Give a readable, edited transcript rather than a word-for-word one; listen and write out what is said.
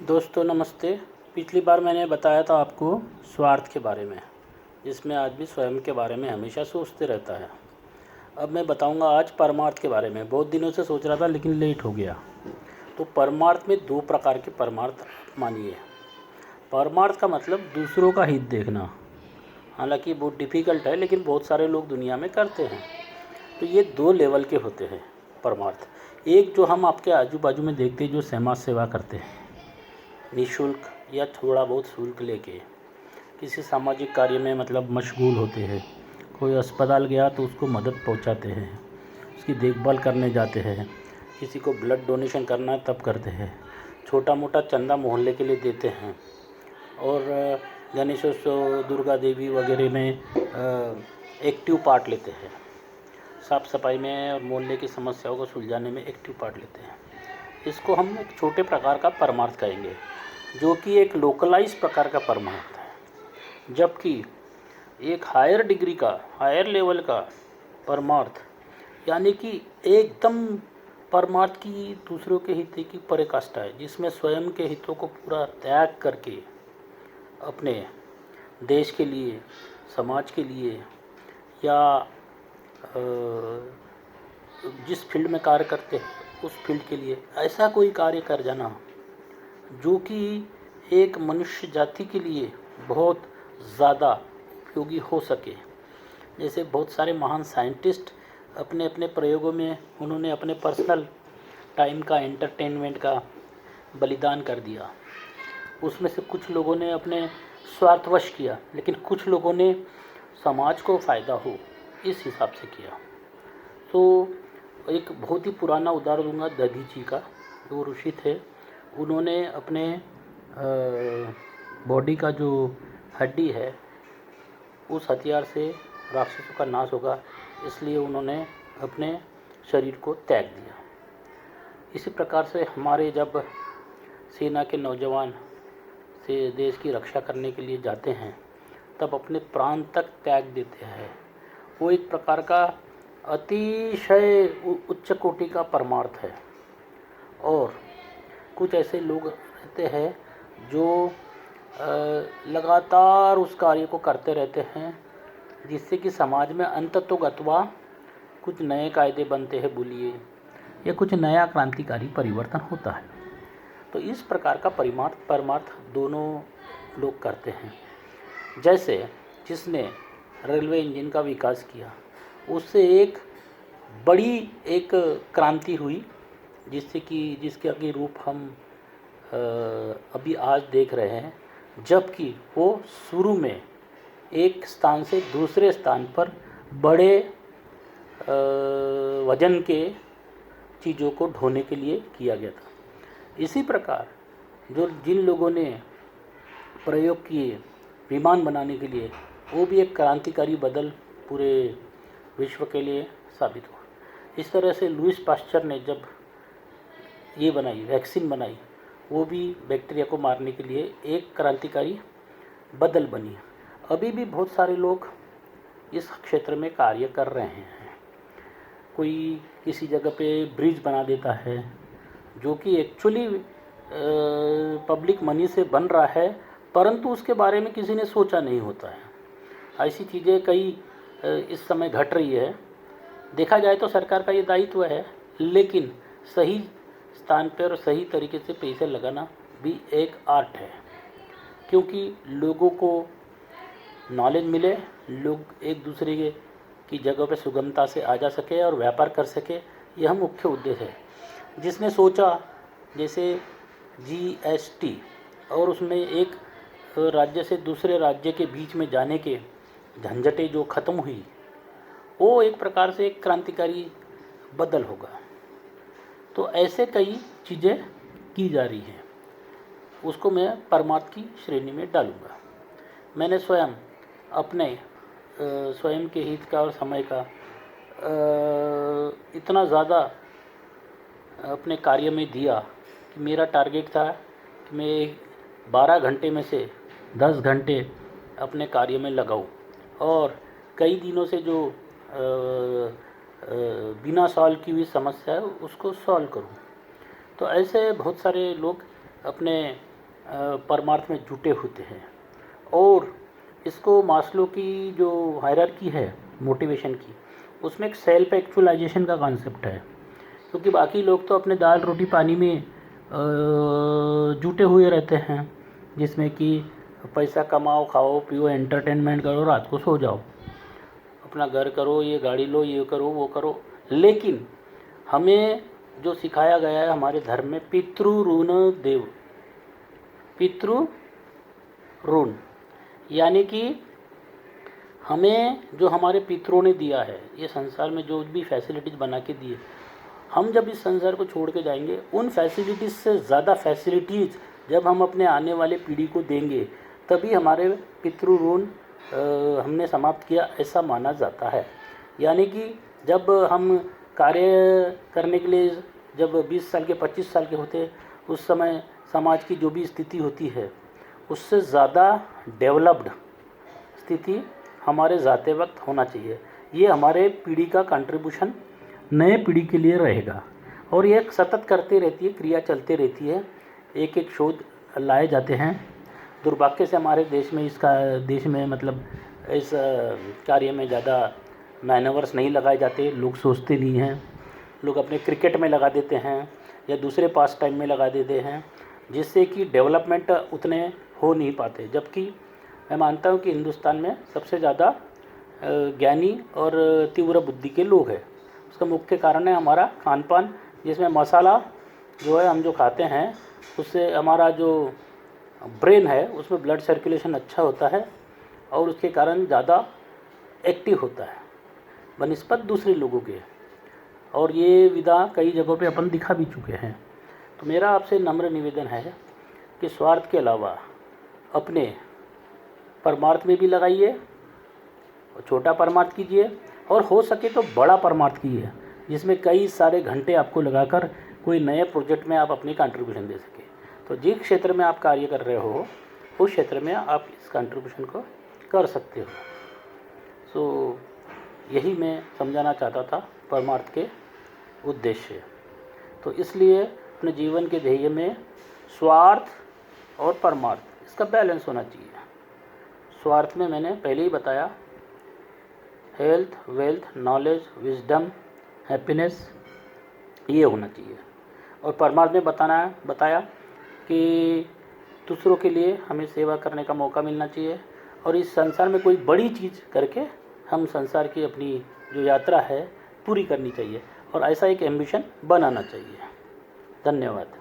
दोस्तों नमस्ते। पिछली बार मैंने बताया था आपको स्वार्थ के बारे में, जिसमें आदमी स्वयं के बारे में हमेशा सोचते रहता है। अब मैं बताऊंगा आज परमार्थ के बारे में। बहुत दिनों से सोच रहा था लेकिन लेट हो गया। तो परमार्थ में दो प्रकार के परमार्थ मानिए। परमार्थ का मतलब दूसरों का हित देखना। हालांकि बहुत डिफ़िकल्ट है लेकिन बहुत सारे लोग दुनिया में करते हैं। तो ये दो लेवल के होते हैं परमार्थ। एक जो हम आपके आजू बाजू में देखते हैं, जो समाज सेवा करते हैं निःशुल्क या थोड़ा बहुत शुल्क लेके, किसी सामाजिक कार्य में मतलब मशगूल होते हैं। कोई अस्पताल गया तो उसको मदद पहुंचाते हैं, उसकी देखभाल करने जाते हैं। किसी को ब्लड डोनेशन करना है तब करते हैं। छोटा मोटा चंदा मोहल्ले के लिए देते हैं। और गणेशोत्सव, दुर्गा देवी वगैरह में एक्टिव पार्ट लेते हैं। साफ़ सफाई में और मोहल्ले की समस्याओं को सुलझाने में एक्टिव पार्ट लेते हैं। इसको हम एक छोटे प्रकार का परमार्थ कहेंगे, जो कि एक लोकलाइज प्रकार का परमार्थ है। जबकि एक हायर डिग्री का, हायर लेवल का परमार्थ, यानी कि एकदम परमार्थ की दूसरों के हित की पराकाष्ठा है, जिसमें स्वयं के हितों को पूरा त्याग करके अपने देश के लिए, समाज के लिए या जिस फील्ड में कार्य करते हैं उस फील्ड के लिए ऐसा कोई कार्य कर जाना जो कि एक मनुष्य जाति के लिए बहुत ज़्यादा उपयोगी हो सके। जैसे बहुत सारे महान साइंटिस्ट अपने अपने प्रयोगों में उन्होंने अपने पर्सनल टाइम का, एंटरटेनमेंट का बलिदान कर दिया। उसमें से कुछ लोगों ने अपने स्वार्थवश किया, लेकिन कुछ लोगों ने समाज को फ़ायदा हो इस हिसाब से किया। तो एक बहुत ही पुराना उदाहरण दूंगा दधीची का। जो ऋषि थे, उन्होंने अपने बॉडी का जो हड्डी है उस हथियार से राक्षसों का नाश होगा, इसलिए उन्होंने अपने शरीर को त्याग दिया। इसी प्रकार से हमारे जब सेना के नौजवान से देश की रक्षा करने के लिए जाते हैं तब अपने प्राण तक त्याग देते हैं। वो एक प्रकार का अतिशय उच्च कोटि का परमार्थ है। और कुछ ऐसे लोग रहते हैं जो लगातार उस कार्य को करते रहते हैं, जिससे कि समाज में अंततोगत्वा कुछ नए कायदे बनते हैं बोलिए, या कुछ नया क्रांतिकारी परिवर्तन होता है। तो इस प्रकार का परमार्थ दोनों लोग करते हैं। जैसे जिसने रेलवे इंजन का विकास किया, उससे एक बड़ी एक क्रांति हुई, जिससे कि जिसके अभी रूप हम अभी आज देख रहे हैं। जबकि वो शुरू में एक स्थान से दूसरे स्थान पर बड़े वजन के चीज़ों को ढोने के लिए किया गया था। इसी प्रकार जिन लोगों ने प्रयोग किए विमान बनाने के लिए, वो भी एक क्रांतिकारी बदल पूरे विश्व के लिए साबित हुआ। इस तरह से लुईस पास्चर ने जब ये बनाई, वैक्सीन बनाई, वो भी बैक्टीरिया को मारने के लिए एक क्रांतिकारी बदल बनी। अभी भी बहुत सारे लोग इस क्षेत्र में कार्य कर रहे हैं। कोई किसी जगह पे ब्रिज बना देता है जो कि एक्चुअली पब्लिक मनी से बन रहा है, परंतु उसके बारे में किसी ने सोचा नहीं होता है। ऐसी चीज़ें कई इस समय घट रही है। देखा जाए तो सरकार का ये दायित्व है, लेकिन सही स्थान पर सही तरीके से पैसे लगाना भी एक आर्ट है, क्योंकि लोगों को नॉलेज मिले, लोग एक दूसरे की जगह पर सुगमता से आ जा सके और व्यापार कर सके। यह मुख्य उद्देश्य है। जिसने सोचा जैसे जीएसटी, और उसमें एक राज्य से दूसरे राज्य के बीच में जाने के झंझटें जो ख़त्म हुई, वो एक प्रकार से एक क्रांतिकारी बदल होगा। तो ऐसे कई चीज़ें की जा रही हैं, उसको मैं परमार्थ की श्रेणी में डालूँगा। मैंने स्वयं अपने स्वयं के हित का और समय का इतना ज़्यादा अपने कार्य में दिया कि मेरा टारगेट था कि मैं 12 घंटे में से 10 घंटे अपने कार्य में लगाऊं और कई दिनों से जो बिना सॉल्व की हुई समस्या है उसको सॉल्व करूं। तो ऐसे बहुत सारे लोग अपने परमार्थ में जुटे होते हैं। और इसको मास्लो की जो हायरार्की है मोटिवेशन की, उसमें एक सेल्फ एक्चुअलाइजेशन का कॉन्सेप्ट है, क्योंकि बाकी लोग तो अपने दाल रोटी पानी में जुटे हुए रहते हैं, जिसमें कि पैसा कमाओ, खाओ पियो, एंटरटेनमेंट करो, रात को सो जाओ, अपना घर करो, ये गाड़ी लो, ये करो, वो करो। लेकिन हमें जो सिखाया गया है हमारे धर्म में, पितृ देव, पितृ ऋण, यानी कि हमें जो हमारे पितरों ने दिया है, ये संसार में जो भी फैसिलिटीज़ बना के दिए, हम जब इस संसार को छोड़ के जाएंगे, उन फैसिलिटीज़ से ज़्यादा फैसिलिटीज़ जब हम अपने आने वाले पीढ़ी को देंगे, तभी हमारे पितृ ऋण हमने समाप्त किया, ऐसा माना जाता है। यानी कि जब हम कार्य करने के लिए जब 20 साल के 25 साल के होते, उस समय समाज की जो भी स्थिति होती है, उससे ज़्यादा डेवलप्ड स्थिति हमारे जाते वक्त होना चाहिए। ये हमारे पीढ़ी का कंट्रीब्यूशन नए पीढ़ी के लिए रहेगा, और ये सतत करती रहती है, क्रिया चलती रहती है, एक एक शोध लाए जाते हैं। दुर्भाग्य से हमारे देश में मतलब इस कार्य में ज़्यादा मैनवर्स नहीं लगाए जाते, लोग सोचते नहीं हैं, लोग अपने क्रिकेट में लगा देते हैं या दूसरे पास टाइम में लगा देते हैं, जिससे कि डेवलपमेंट उतने हो नहीं पाते। जबकि मैं मानता हूँ कि हिंदुस्तान में सबसे ज़्यादा ज्ञानी और तीव्र बुद्धि के लोग हैं। उसका मुख्य कारण है हमारा खान पान, जिसमें मसाला जो है हम जो खाते हैं, उससे हमारा जो ब्रेन है उसमें ब्लड सर्कुलेशन अच्छा होता है, और उसके कारण ज़्यादा एक्टिव होता है बनिस्बत दूसरे लोगों के। और ये विधा कई जगहों पे अपन दिखा भी चुके हैं। तो मेरा आपसे नम्र निवेदन है कि स्वार्थ के अलावा अपने परमार्थ में भी लगाइए, और छोटा परमार्थ कीजिए, और हो सके तो बड़ा परमार्थ कीजिए, जिसमें कई सारे घंटे आपको लगाकर कोई नए प्रोजेक्ट में आप अपनी कंट्रीब्यूशन दे सके। तो जिस क्षेत्र में आप कार्य कर रहे हो, उस क्षेत्र में आप इस कंट्रीब्यूशन को कर सकते हो। सो यही मैं समझाना चाहता था परमार्थ के उद्देश्य। तो इसलिए अपने जीवन के ध्येय में स्वार्थ और परमार्थ, इसका बैलेंस होना चाहिए। स्वार्थ में मैंने पहले ही बताया, health, wealth, knowledge, wisdom, happiness, ये होना चाहिए। और परमार्थ में बताया कि दूसरों के लिए हमें सेवा करने का मौका मिलना चाहिए, और इस संसार में कोई बड़ी चीज़ करके हम संसार की अपनी जो यात्रा है पूरी करनी चाहिए, और ऐसा एक एम्बिशन बनाना चाहिए। धन्यवाद।